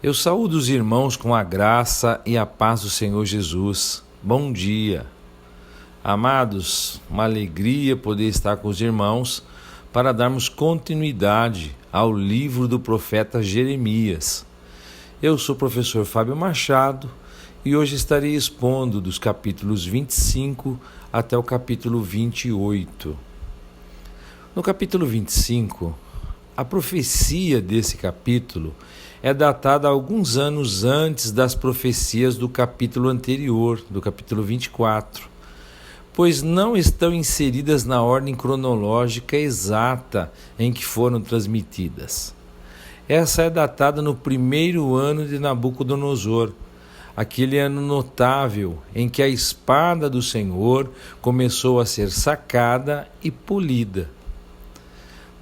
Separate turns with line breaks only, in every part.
Eu saúdo os irmãos com a graça e a paz do Senhor Jesus. Bom dia. Amados, uma alegria poder estar com os irmãos para darmos continuidade ao livro do profeta Jeremias. Eu sou o professor Fábio Machado e hoje estarei expondo dos capítulos 25 até o capítulo 28. No capítulo 25, a profecia desse capítulo é datada alguns anos antes das profecias do capítulo anterior, do capítulo 24, pois não estão inseridas na ordem cronológica exata em que foram transmitidas. Essa é datada no primeiro ano de Nabucodonosor, aquele ano notável em que a espada do Senhor começou a ser sacada e polida.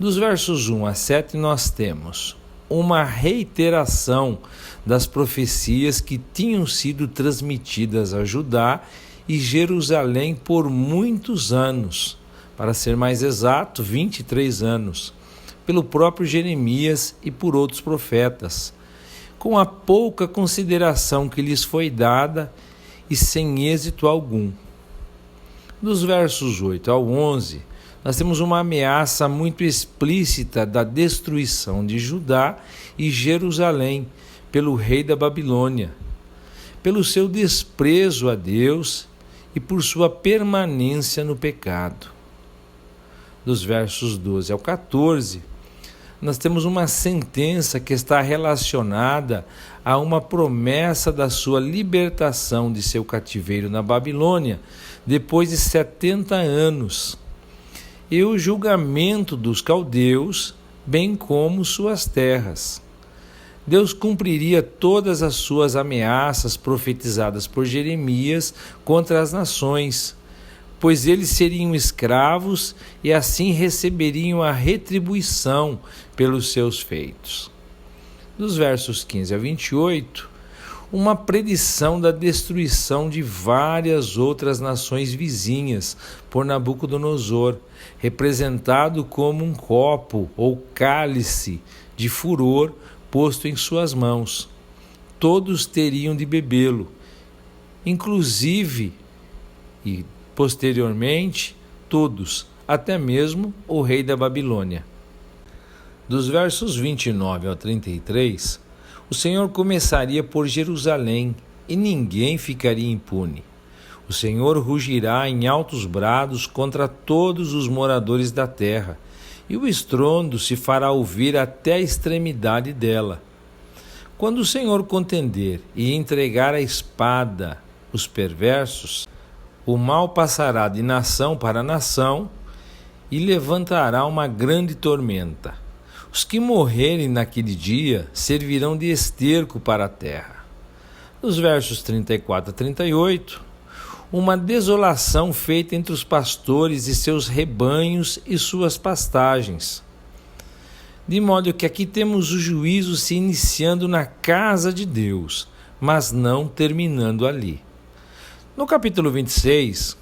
Dos versos 1 a 7 nós temos uma reiteração das profecias que tinham sido transmitidas a Judá e Jerusalém por muitos anos, para ser mais exato, 23 anos, pelo próprio Jeremias e por outros profetas, com a pouca consideração que lhes foi dada e sem êxito algum. Dos versos 8 ao 11, nós temos uma ameaça muito explícita da destruição de Judá e Jerusalém pelo rei da Babilônia, pelo seu desprezo a Deus e por sua permanência no pecado. Dos versos 12 ao 14, nós temos uma sentença que está relacionada a uma promessa da sua libertação de seu cativeiro na Babilônia depois de 70 anos. E o julgamento dos caldeus, bem como suas terras. Deus cumpriria todas as suas ameaças profetizadas por Jeremias contra as nações, pois eles seriam escravos e assim receberiam a retribuição pelos seus feitos. Dos versos 15 a 28, uma predição da destruição de várias outras nações vizinhas por Nabucodonosor, representado como um copo ou cálice de furor posto em suas mãos. Todos teriam de bebê-lo, inclusive e posteriormente todos, até mesmo o rei da Babilônia. Dos versos 29 ao 33, o Senhor começaria por Jerusalém e ninguém ficaria impune. O Senhor rugirá em altos brados contra todos os moradores da terra, e o estrondo se fará ouvir até a extremidade dela. Quando o Senhor contender e entregar a espada os perversos, o mal passará de nação para nação e levantará uma grande tormenta. Os que morrerem naquele dia servirão de esterco para a terra. Nos versos 34 a 38, uma desolação feita entre os pastores e seus rebanhos e suas pastagens. De modo que aqui temos o juízo se iniciando na casa de Deus, mas não terminando ali. No capítulo 26,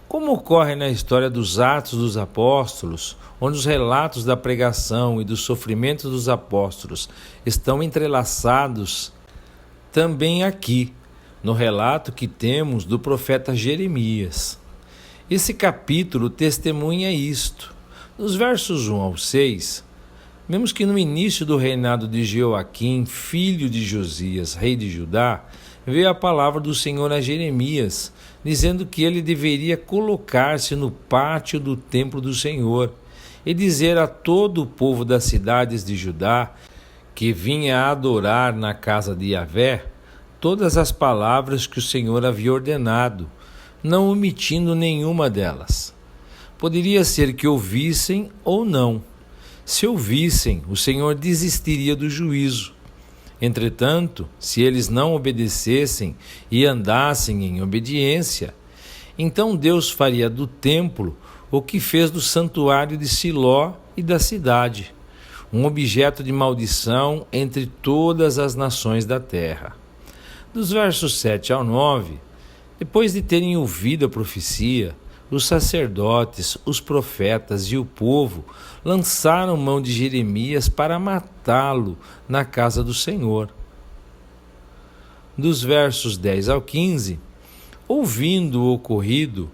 como ocorre na história dos Atos dos Apóstolos, onde os relatos da pregação e dos sofrimentos dos apóstolos estão entrelaçados, também aqui, no relato que temos do profeta Jeremias. Esse capítulo testemunha isto. Nos versos 1 ao 6, vemos que no início do reinado de Jeoaquim, filho de Josias, rei de Judá, veio a palavra do Senhor a Jeremias, dizendo que ele deveria colocar-se no pátio do templo do Senhor e dizer a todo o povo das cidades de Judá que vinha a adorar na casa de Yahvé todas as palavras que o Senhor havia ordenado, não omitindo nenhuma delas. Poderia ser que ouvissem ou não. Se ouvissem, o Senhor desistiria do juízo. Entretanto, se eles não obedecessem e andassem em obediência, então Deus faria do templo o que fez do santuário de Siló e da cidade, um objeto de maldição entre todas as nações da terra. Dos versos 7 ao 9, depois de terem ouvido a profecia, os sacerdotes, os profetas e o povo lançaram mão de Jeremias para matá-lo na casa do Senhor. Dos versos 10 ao 15, ouvindo o ocorrido,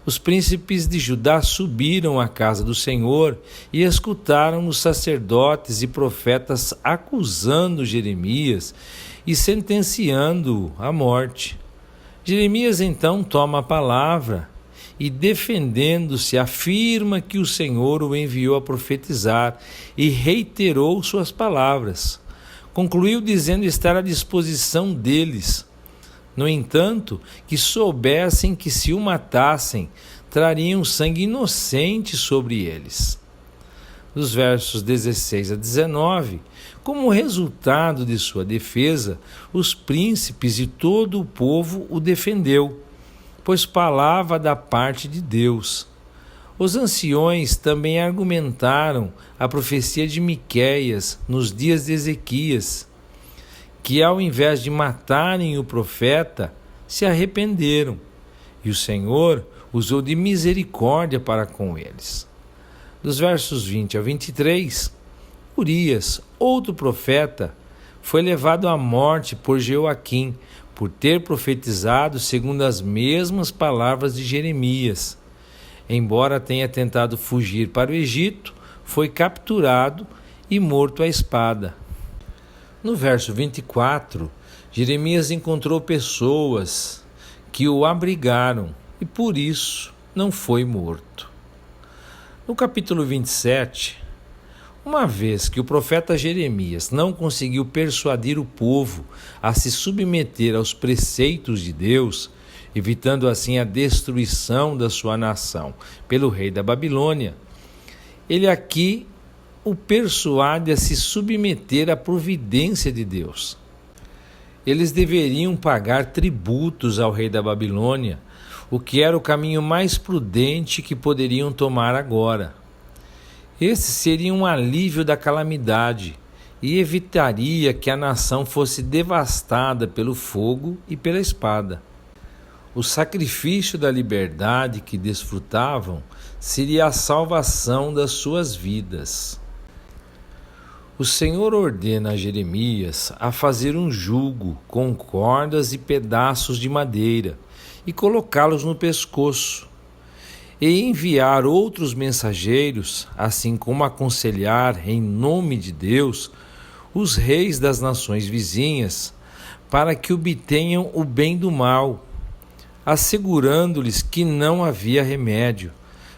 os príncipes de Judá subiram à casa do Senhor e escutaram os sacerdotes e profetas acusando Jeremias e sentenciando-o à morte. Jeremias então toma a palavra e, defendendo-se, afirma que o Senhor o enviou a profetizar e reiterou suas palavras. Concluiu dizendo estar à disposição deles. No entanto, que soubessem que se o matassem, trariam sangue inocente sobre eles. Dos versos 16 a 19, como resultado de sua defesa, os príncipes e todo o povo o defendeu, pois falava da parte de Deus. Os anciões também argumentaram a profecia de Miqueias nos dias de Ezequias, que ao invés de matarem o profeta, se arrependeram, e o Senhor usou de misericórdia para com eles. Dos versos 20 a 23, Urias, outro profeta, foi levado à morte por Jeoaquim, por ter profetizado segundo as mesmas palavras de Jeremias. Embora tenha tentado fugir para o Egito, foi capturado e morto à espada. No verso 24, Jeremias encontrou pessoas que o abrigaram e por isso não foi morto. No capítulo 27, uma vez que o profeta Jeremias não conseguiu persuadir o povo a se submeter aos preceitos de Deus, evitando assim a destruição da sua nação pelo rei da Babilônia, ele aqui o persuade a se submeter à providência de Deus. Eles deveriam pagar tributos ao rei da Babilônia, o que era o caminho mais prudente que poderiam tomar agora. Esse seria um alívio da calamidade e evitaria que a nação fosse devastada pelo fogo e pela espada. O sacrifício da liberdade que desfrutavam seria a salvação das suas vidas. O Senhor ordena a Jeremias a fazer um jugo com cordas e pedaços de madeira e colocá-los no pescoço, e enviar outros mensageiros, assim como aconselhar em nome de Deus os reis das nações vizinhas, para que obtenham o bem do mal, assegurando-lhes que não havia remédio,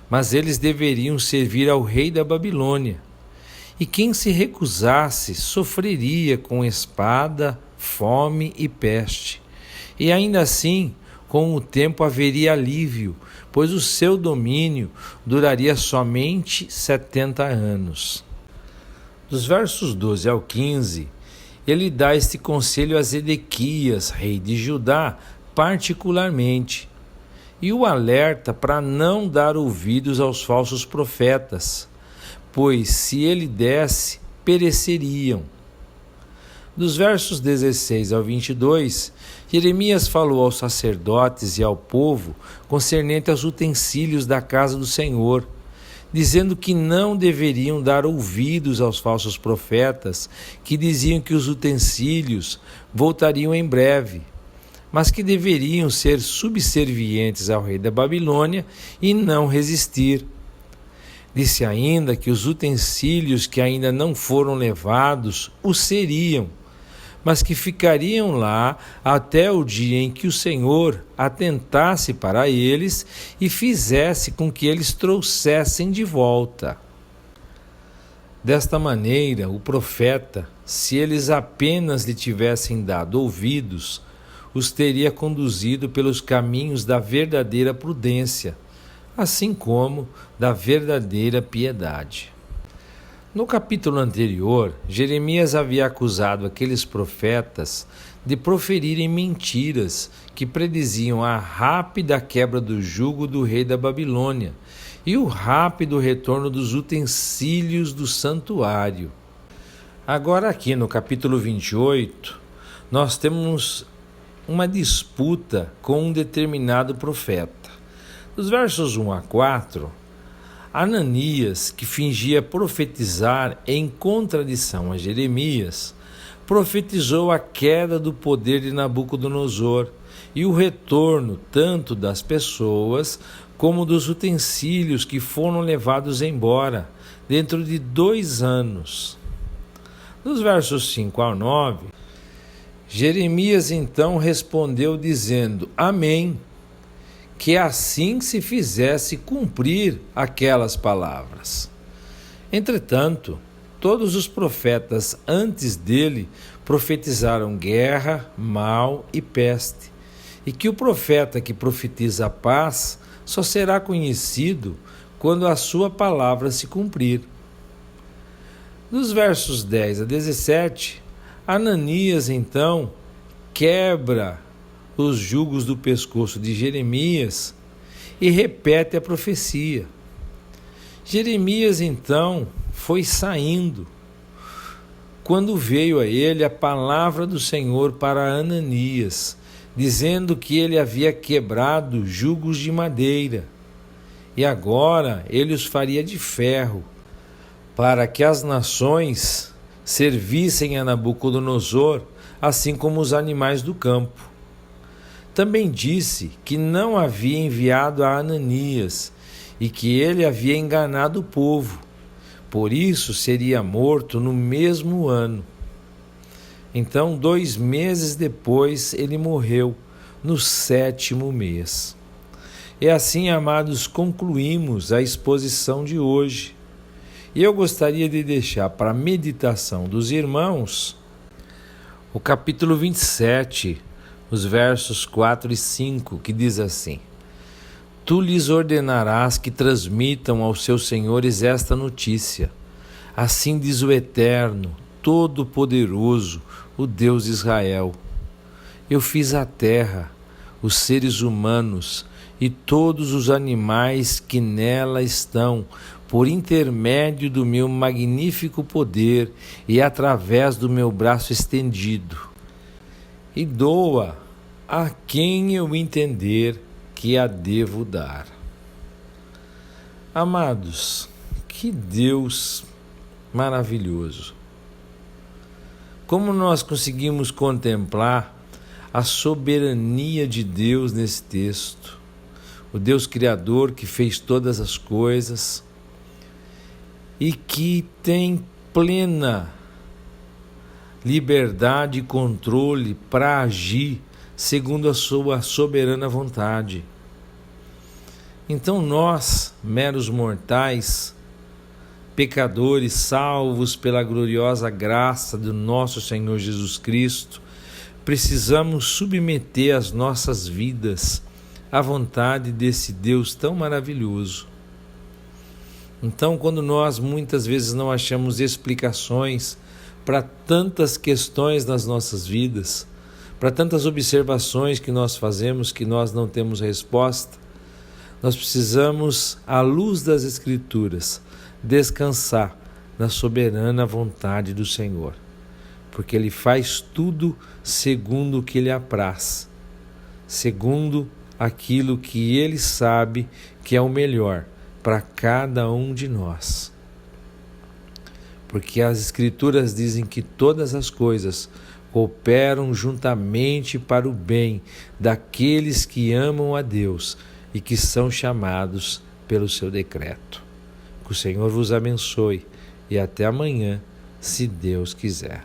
mas eles deveriam servir ao rei da Babilônia. E quem se recusasse sofreria com espada, fome e peste. E ainda assim, com o tempo haveria alívio, pois o seu domínio duraria somente 70 anos. Dos versos 12 ao 15, ele dá este conselho a Zedequias, rei de Judá, particularmente, e o alerta para não dar ouvidos aos falsos profetas, pois se ele desse, pereceriam. Dos versos 16 ao 22, Jeremias falou aos sacerdotes e ao povo concernente aos utensílios da casa do Senhor, dizendo que não deveriam dar ouvidos aos falsos profetas que diziam que os utensílios voltariam em breve, mas que deveriam ser subservientes ao rei da Babilônia e não resistir. Disse ainda que os utensílios que ainda não foram levados o seriam, mas que ficariam lá até o dia em que o Senhor atentasse para eles e fizesse com que eles trouxessem de volta. Desta maneira, o profeta, se eles apenas lhe tivessem dado ouvidos, os teria conduzido pelos caminhos da verdadeira prudência, assim como da verdadeira piedade. No capítulo anterior, Jeremias havia acusado aqueles profetas de proferirem mentiras que prediziam a rápida quebra do jugo do rei da Babilônia e o rápido retorno dos utensílios do santuário. Agora aqui no capítulo 28, nós temos uma disputa com um determinado profeta. Dos versos 1 a 4, Ananias, que fingia profetizar em contradição a Jeremias, profetizou a queda do poder de Nabucodonosor e o retorno tanto das pessoas como dos utensílios que foram levados embora dentro de 2 anos. Nos versos 5 ao 9, Jeremias então respondeu dizendo: Amém, que assim se fizesse cumprir aquelas palavras. Entretanto, todos os profetas antes dele profetizaram guerra, mal e peste, e que o profeta que profetiza a paz só será conhecido quando a sua palavra se cumprir. Nos versos 10 a 17, Ananias então quebra os jugos do pescoço de Jeremias e repete a profecia. Jeremias então foi saindo quando veio a ele a palavra do Senhor para Ananias, dizendo que ele havia quebrado jugos de madeira e agora ele os faria de ferro, para que as nações servissem a Nabucodonosor, assim como os animais do campo. Também disse que não havia enviado a Ananias e que ele havia enganado o povo, por isso seria morto no mesmo ano. Então, 2 meses depois, ele morreu, no 7º mês. E assim, amados, concluímos a exposição de hoje. E eu gostaria de deixar para a meditação dos irmãos o capítulo 27, os versos 4 e 5, que diz assim: Tu lhes ordenarás que transmitam aos seus senhores esta notícia. Assim diz o Eterno, Todo-Poderoso, o Deus de Israel. Eu fiz a terra, os seres humanos e todos os animais que nela estão, por intermédio do meu magnífico poder e através do meu braço estendido. E doa a quem eu entender que a devo dar. Amados, que Deus maravilhoso! Como nós conseguimos contemplar a soberania de Deus nesse texto, o Deus Criador que fez todas as coisas e que tem plena liberdade e controle para agir segundo a sua soberana vontade. Então nós, meros mortais, pecadores salvos pela gloriosa graça do nosso Senhor Jesus Cristo, precisamos submeter as nossas vidas à vontade desse Deus tão maravilhoso. Então, quando nós muitas vezes não achamos explicações para tantas questões nas nossas vidas, para tantas observações que nós fazemos que nós não temos resposta, nós precisamos, à luz das Escrituras, descansar na soberana vontade do Senhor, porque Ele faz tudo segundo o que lhe apraz, segundo aquilo que Ele sabe que é o melhor para cada um de nós. Porque as Escrituras dizem que todas as coisas cooperam juntamente para o bem daqueles que amam a Deus e que são chamados pelo seu decreto. Que o Senhor vos abençoe e até amanhã, se Deus quiser.